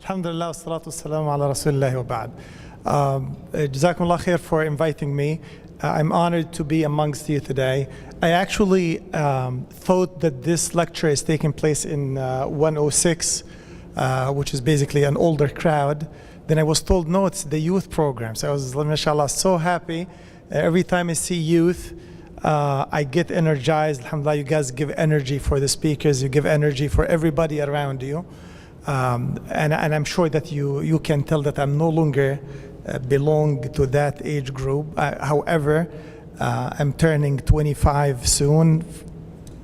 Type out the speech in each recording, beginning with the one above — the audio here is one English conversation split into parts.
Alhamdulillah, wassalatu wassalamu ala rasulillah wa ba'd. Jazakumullah khair for inviting me. I'm honored to be amongst you today. I actually thought that this lecture is taking place in 106, which is basically an older crowd. Then I was told, no, it's the youth program. So I was, mashallah, so happy. Every time I see youth, I get energized. Alhamdulillah, you guys give energy for the speakers. You give energy for everybody around you. And I'm sure that you can tell that I'm no longer belong to that age group. However, I'm turning 25 soon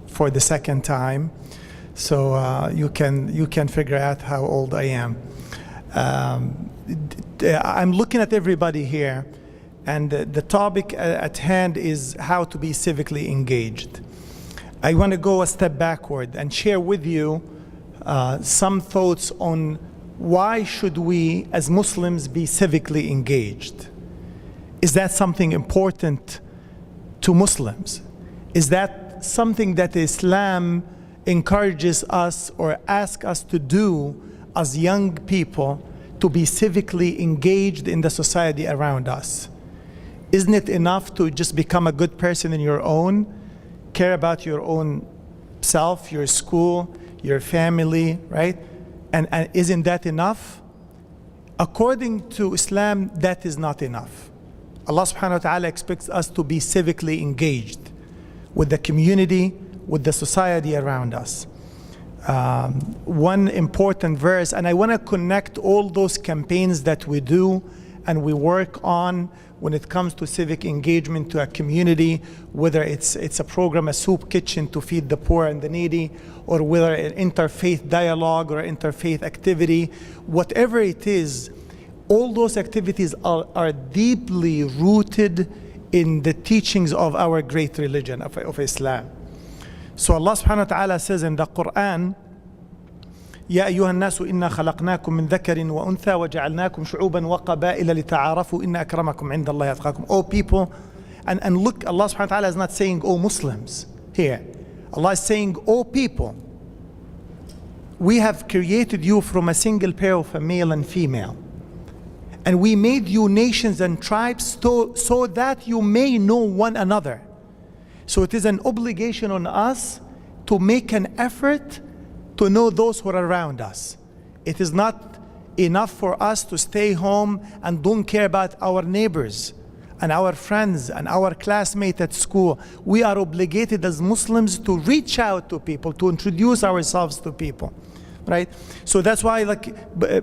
for the second time. So you can figure out how old I am. I'm looking at everybody here, and the topic at hand is how to be civically engaged. I want to go a step backward and share with you some thoughts on why should we as Muslims be civically engaged. Is that something important to Muslims? Is that something that Islam encourages us or asks us to do as young people, to be civically engaged in the society around us? Isn't it enough to just become a good person in your own, care about your own self, your school, your family, right? And isn't that enough? According to Islam, that is not enough. Allah subhanahu wa ta'ala expects us to be civically engaged with the community, with the society around us. One important verse, and I want to connect all those campaigns that we do and we work on when it comes to civic engagement to a community, whether it's a program, a soup kitchen to feed the poor and the needy, or whether an interfaith dialogue or interfaith activity, whatever it is, all those activities are deeply rooted in the teachings of our great religion of Islam. So Allah subhanahu wa ta'ala says in the Quran, يا أيها الناس إنا خلقناكم من ذكر وأنثى وجعلناكم شعوبا وقبائل لتعارفوا إن أكرمكم عند الله أتقاكم. Oh people, and look, Allah subhanahu wa ta'ala is not saying oh Muslims here. Allah is saying oh people. We have created you from a single pair of a male and female. And we made you nations and tribes so that you may know one another. So it is an obligation on us to make an effort to know those who are around us. It is not enough for us to stay home and don't care about our neighbors and our friends and our classmates at school. We are obligated as Muslims to reach out to people, to introduce ourselves to people, right? So that's why, like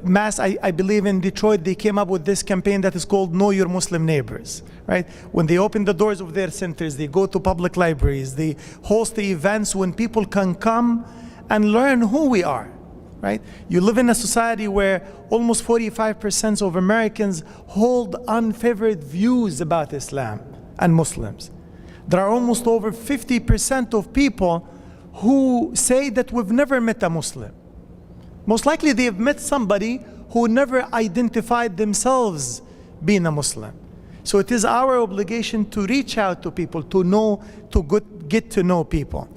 MAS, I believe in Detroit, they came up with this campaign that is called Know Your Muslim Neighbors, right? When they open the doors of their centers, they go to public libraries, they host the events when people can come and learn who we are, right? You live in a society where almost 45% of Americans hold unfavored views about Islam and Muslims. There are almost over 50% of people who say that we've never met a Muslim. Most likely they have met somebody who never identified themselves being a Muslim. So it is our obligation to reach out to people, to know, to get to know people.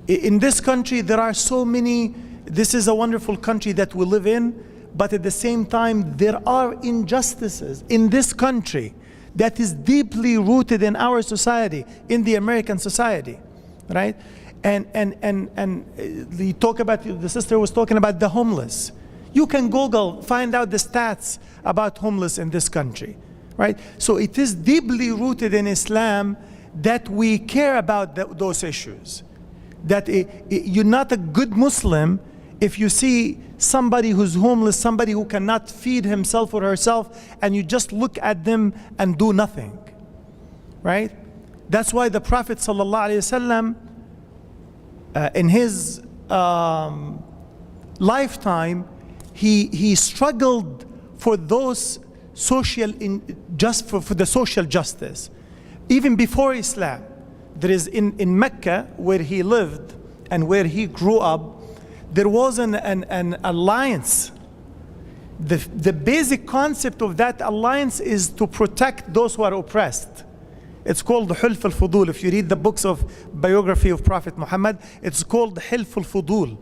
In this country, there are so many, this is a wonderful country that we live in, but at the same time, there are injustices in this country that is deeply rooted in our society, in the American society, right? And we talk about, the sister was talking about the homeless. You can Google, find out the stats about homeless in this country, right? So it is deeply rooted in Islam that we care about those issues. That you're not a good Muslim if you see somebody who's homeless, somebody who cannot feed himself or herself, and you just look at them and do nothing, right? That's why the Prophet ﷺ, in his lifetime, he struggled for those for the social justice, even before Islam. There is in Mecca, where he lived and where he grew up, there was an alliance. The basic concept of that alliance is to protect those who are oppressed. It's called Hulf al-Fudul. If you read the books of biography of Prophet Muhammad, it's called Hulf al-Fudul.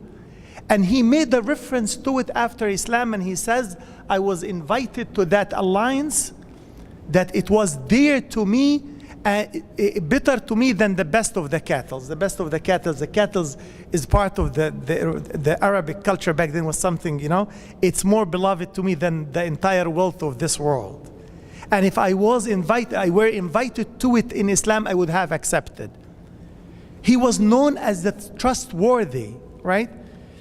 And he made a reference to it after Islam, and he says, I was invited to that alliance, that it was dear to me, better to me than the best of the cattle. The best of the cattle is part of the Arabic culture back then, was something, you know, it's more beloved to me than the entire wealth of this world. And if I were invited to it in Islam, I would have accepted. He was known as the trustworthy, right?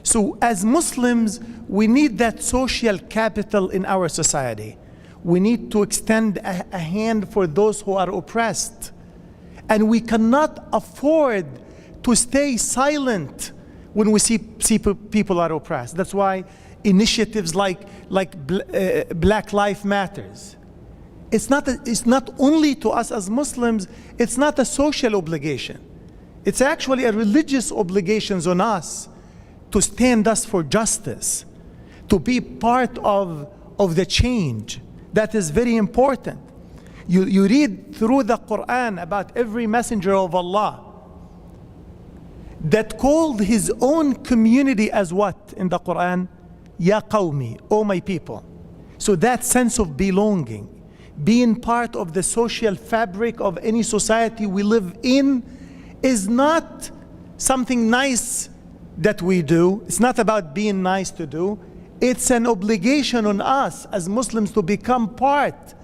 So as Muslims, we need that social capital in our society. We need to extend a hand for those who are oppressed. And we cannot afford to stay silent when we see people are oppressed. That's why initiatives like Black Lives Matters. It's not only to us as Muslims, it's not a social obligation. It's actually a religious obligation on us to stand us for justice, to be part of the change. That is very important. You read through the Quran about every messenger of Allah that called his own community as what in the Quran? Ya qawmi, oh my people. So that sense of belonging, being part of the social fabric of any society we live in, is not something nice that we do. It's not about being nice to do. It's an obligation on us as Muslims to become part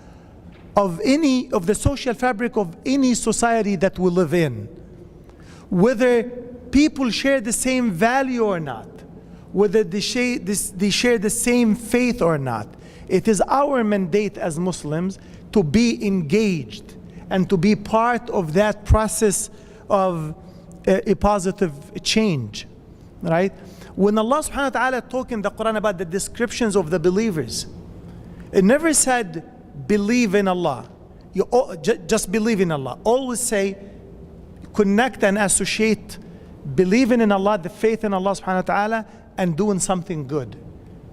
of the social fabric of any society that we live in. Whether people share the same value or not, whether they share the same faith or not, it is our mandate as Muslims to be engaged and to be part of that process of a positive change, right? When Allah subhanahu wa ta'ala talked in the Quran about the descriptions of the believers, it never said believe in Allah. Just believe in Allah. Always say connect and associate believing in Allah, the faith in Allah subhanahu wa ta'ala, and doing something good.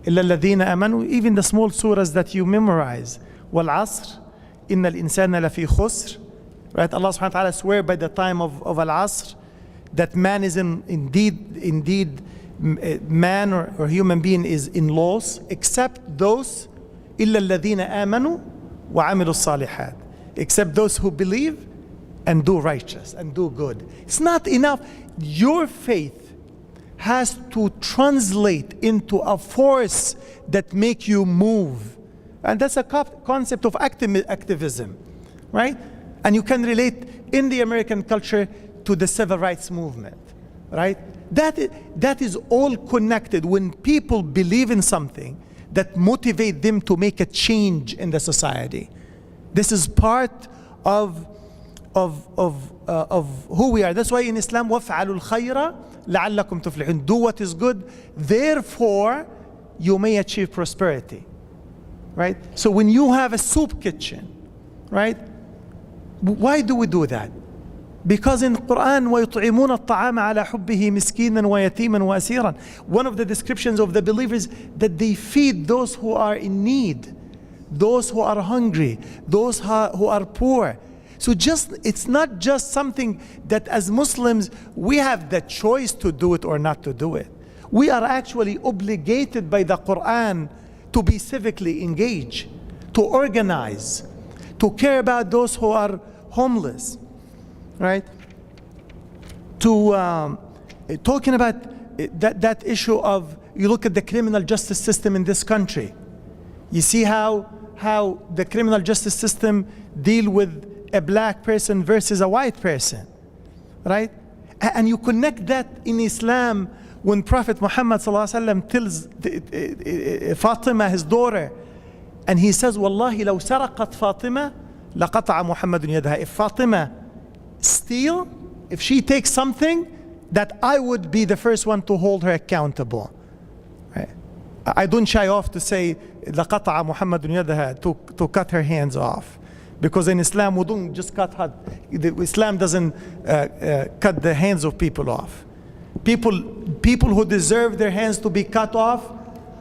إِلَّا الَّذِينَ آمَنُوا, even the small surahs that you memorize. وَالْعَصْرِ إِنَّ الْإِنسَانَ لَفِي خُسْرٍ. Right? Allah subhanahu wa ta'ala swear by the time of Al-Asr that man is indeed man or human being is in loss, except those إِلَّا الَّذِينَ آمَنُوا وَعَمِلُوا الصَّالِحَاتِ, except those who believe and do righteous and do good. It's not enough. Your faith has to translate into a force that make you move. And that's a concept of activism, right? And you can relate in the American culture to the civil rights movement, right? That is all connected. When people believe in something that motivate them to make a change in the society, this is part of who we are. That's why in Islam, وَافْعَلُوا الْخَيْرَ لَعَلَّكُمْ تُفْلِحُونَ. Do what is good, therefore you may achieve prosperity, right? So when you have a soup kitchen, right? Why do we do that? Because in Quran, وَيُطْعِمُونَ الطَّعَامَ عَلَى حُبِّهِ مِسْكِينًا وَيَتِيمًا وَأَسِيرًا. One of the descriptions of the believers, that they feed those who are in need, those who are hungry, those who are poor. So it's not just something that as Muslims we have the choice to do it or not to do it. We are actually obligated by the Quran to be civically engaged, to organize, to care about those who are homeless, right? To talking about that issue of, you look at the criminal justice system in this country, you see how the criminal justice system deal with a black person versus a white person, right? And you connect that in Islam when Prophet Muhammad ﷺ tells Fatima, his daughter, and he says, "Wallahi, law saraqat Fatima, laqata'a Muhammadun yadaha." If Fatima steal, if she takes something, that I would be the first one to hold her accountable. Right? I don't shy off to say laqata'a Muhammadun yadaha, to cut her hands off. Because in Islam, we don't just cut her. Islam doesn't cut the hands of people off. People who deserve their hands to be cut off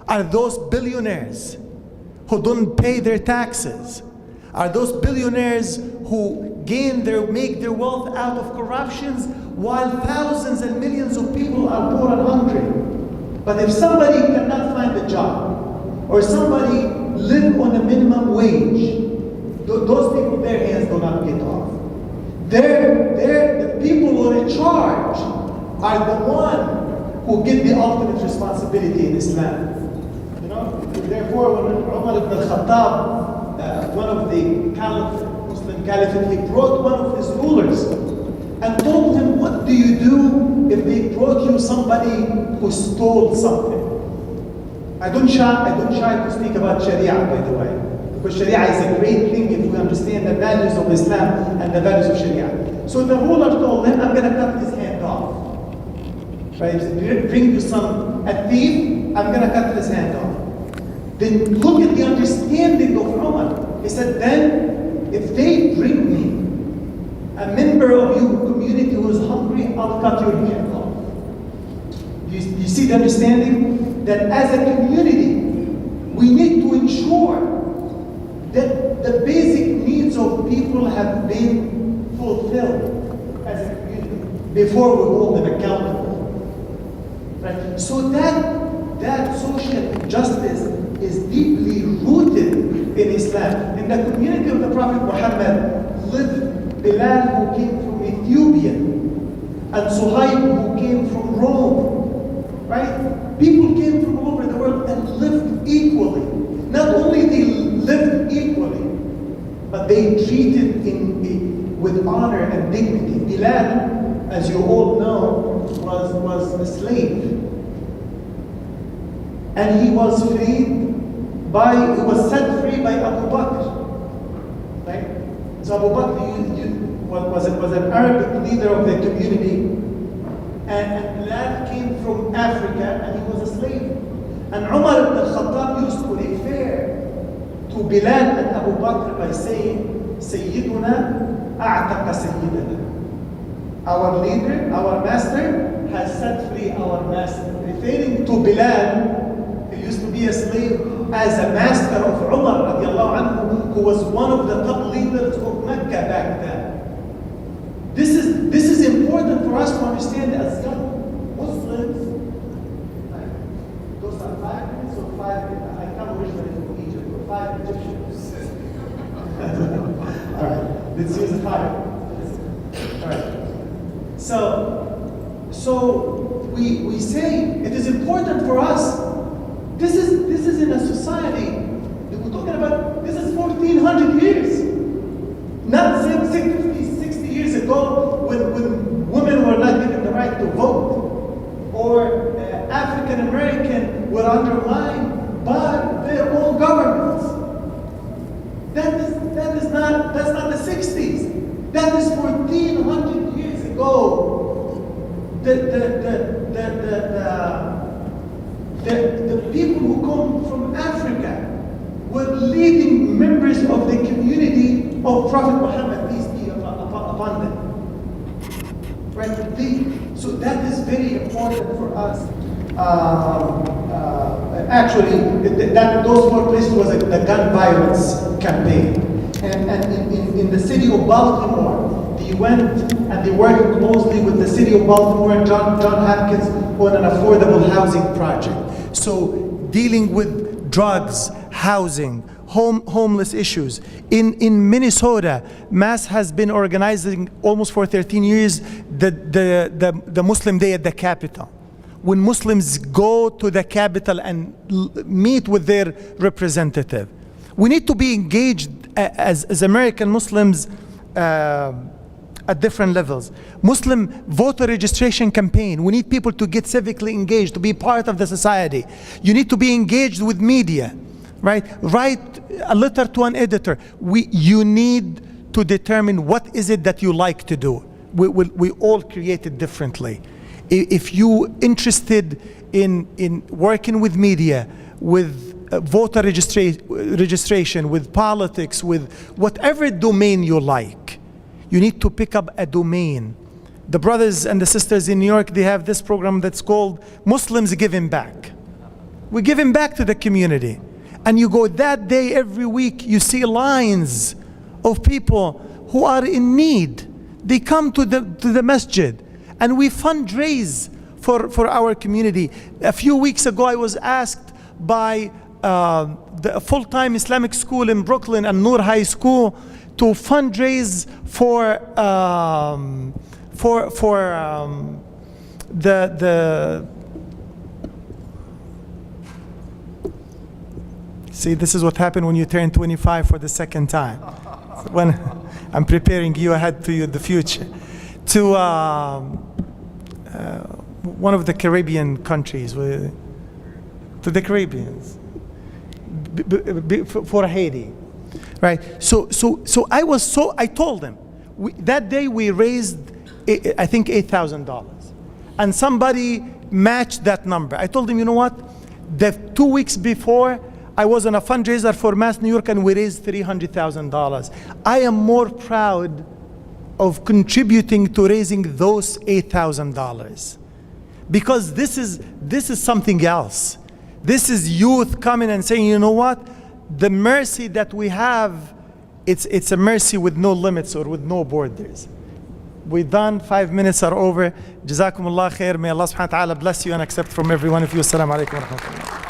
are those billionaires who don't pay their taxes, are those billionaires who make their wealth out of corruptions, while thousands and millions of people are poor and hungry. But if somebody cannot find a job, or somebody live on a minimum wage, those people, their hands do not get off. The people who are in charge are the one who get the ultimate responsibility in Islam. You know, therefore, when Umar ibn al-Khattab, one of the Muslim caliphate, he brought one of his rulers and told him, what do you do if they brought you somebody who stole something? I don't shy to speak about Sharia, by the way, because Sharia is a great thing if we understand the values of Islam and the values of Sharia. So the ruler told him, I'm going to cut his hand off. Right? Bring you a thief, I'm going to cut his hand off. Then look at the understanding of Umar. He said, then if they bring me a member of your community who is hungry, I'll cut your hand off. You see the understanding? That as a community, we need to ensure that the basic needs of people have been fulfilled as a community before we hold them accountable. Right? So that social justice is deeply rooted in Islam. In the community of the Prophet Muhammad lived Bilal, who came from Ethiopia, and Suhaib, who came from Rome. Right? People came from all over the world and lived equally. Not only they lived equally, but they treated with honor and dignity. Bilal, as you all know, was a slave. And he was set free by Abu Bakr. Right? So Abu Bakr was an Arabic leader of the community. And Bilal came from Africa and he was a slave. And Umar ibn al-Khattab used to refer to Bilal and Abu Bakr by saying, Sayyiduna a'taqa sayyidana. Our leader, our master, has set free our master. Referring to Bilal, who used to be a slave, as a master of Umar radiallahu anhu, who was one of the top leaders of Mecca back then. This is important for us to understand as young Muslims. Those are 5 minutes or 5 minutes. I come originally from Egypt, or 5 Egyptians. All right, let's use a 5. All right. So we say it is important for us. This is in a society that we're talking about. This is 1400 years, not 60 years ago when women were not given the right to vote, or African American were undermined by their own governments. That's not the 60s. That is 1400 years ago. The people who come from Africa were leading members of the community of Prophet Muhammad, peace be upon them. Right? So that is very important for us. Actually, those 4 places was the gun violence campaign. And in the city of Baltimore, they went and they worked closely with the city of Baltimore and John Hopkins on an affordable housing project. So dealing with drugs, housing, homeless issues. In Minnesota, MAS has been organizing almost for 13 years the Muslim Day at the Capitol. When Muslims go to the Capitol and meet with their representative. We need to be engaged as American Muslims at different levels. Muslim voter registration campaign. We need people to get civically engaged, to be part of the society. You need to be engaged with media, right? Write a letter to an editor. You need to determine what is it that you like to do. We all create it differently. If you're interested in working with media, with voter registration, with politics, with whatever domain you like, you need to pick up a domain. The brothers and the sisters in New York, they have this program that's called Muslims Giving Back. We're giving back to the community. And you go that day every week, you see lines of people who are in need, they come to the masjid, and we fundraise for our community. A few weeks ago, I was asked by the full-time Islamic school in Brooklyn and Noor High School to fundraise for the see, this is what happened when you turn 25 for the second time. When I'm preparing you ahead to the future, to one of the Caribbean countries, to the Caribbeans, for Haiti, right? So I told them, that day we raised, I think, $8,000, and somebody matched that number. I told them, you know what? The 2 weeks before, I was on a fundraiser for MAS New York, and we raised $300,000. I am more proud of contributing to raising those $8,000, because this is something else. This is youth coming and saying, you know what? The mercy that we have, it's a mercy with no limits or with no borders. We're done. 5 minutes are over. Jazakumullah khair. May Allah subhanahu wa ta'ala bless you and accept from every one of you. Assalamu alaikum wa rahmatullah.